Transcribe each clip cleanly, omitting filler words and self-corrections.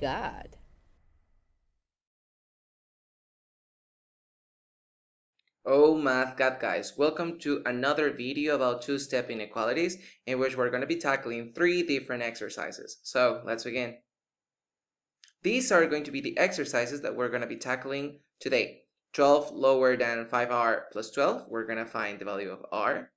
Gad. Oh, Math Gad guys, welcome to another video about two-step inequalities in which we're going to be tackling 3 different exercises. So let's begin. These are going to be the exercises that we're going to be tackling today. 12 lower than 5r plus 12, we're going to find the value of r.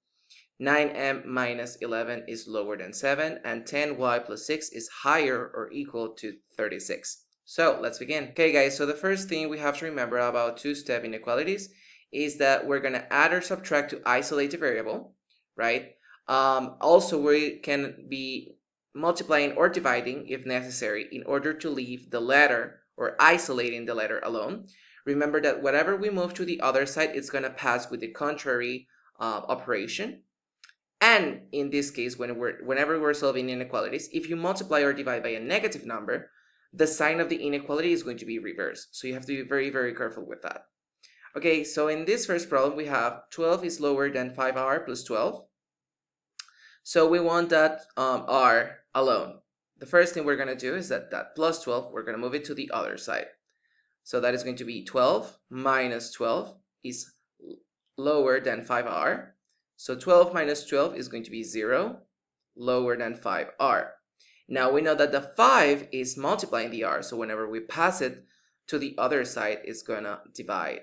9m minus 11 is lower than 7, and 10y plus 6 is higher or equal to 36. So let's begin. Okay guys, so the first thing we have to remember about two-step inequalities is that we're going to add or subtract to isolate a variable, right? Also, we can be multiplying or dividing if necessary in order to leave the letter or isolating the letter alone. Remember that whatever we move to the other side, it's going to pass with the contrary operation. And in this case, whenever we're solving inequalities, if you multiply or divide by a negative number, the sign of the inequality is going to be reversed. So you have to be very, very careful with that. Okay, so in this first problem, we have 12 is lower than 5r plus 12. So we want that r alone. The first thing we're going to do is that plus 12, we're going to move it to the other side. So that is going to be 12 minus 12 is lower than 5r. So 12 minus 12 is going to be 0, lower than 5r. Now we know that the 5 is multiplying the r, so whenever we pass it to the other side, it's going to divide.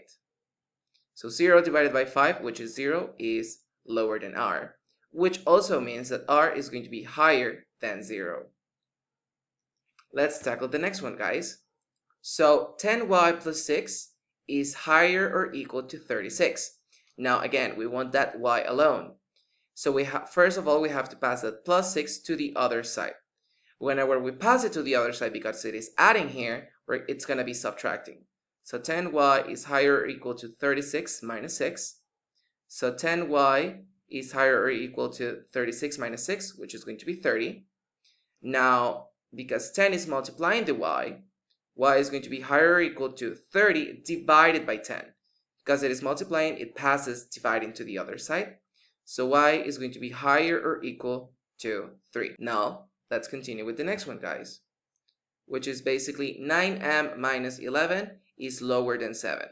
So 0 divided by 5, which is 0, is lower than r, which also means that r is going to be higher than 0. Let's tackle the next one, guys. So 10y plus 6 is higher or equal to 36. Now again, we want that y alone. So first of all, we have to pass that plus 6 to the other side. Whenever we pass it to the other side, because it is adding here, it's going to be subtracting. So 10y is higher or equal to 36 minus 6. So 10y is higher or equal to 36 minus 6, which is going to be 30. Now, because 10 is multiplying the y is going to be higher or equal to 30 divided by 10. Because it is multiplying, it passes dividing to the other side. So y is going to be higher or equal to 3. Now, let's continue with the next one, guys, which is basically 9m minus 11 is lower than 7.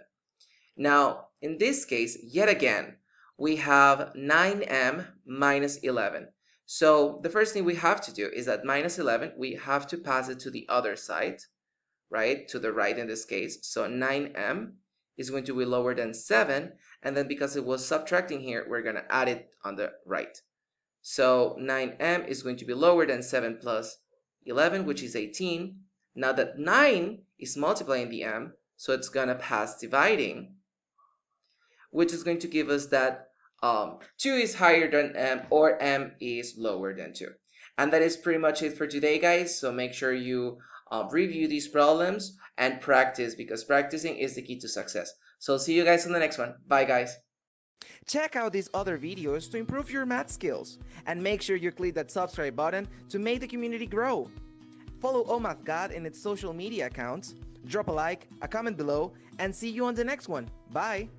Now, in this case, yet again, we have 9m minus 11. So the first thing we have to do is that minus 11, we have to pass it to the other side, right? To the right in this case. So 9m is going to be lower than 7. And then because it was subtracting here, we're going to add it on the right. So 9m is going to be lower than 7 plus 11, which is 18. Now that 9 is multiplying the m, so it's going to pass dividing, which is going to give us that 2 is higher than m, or m is lower than 2. And that is pretty much it for today, guys. So make sure you review these problems and practice, because practicing is the key to success. So see you guys in the next one. Bye, guys. Check out these other videos to improve your math skills, and make sure you click that subscribe button to make the community grow. Follow ohmathgad in its social media accounts, drop a like, a comment below, and see you on the next one. Bye!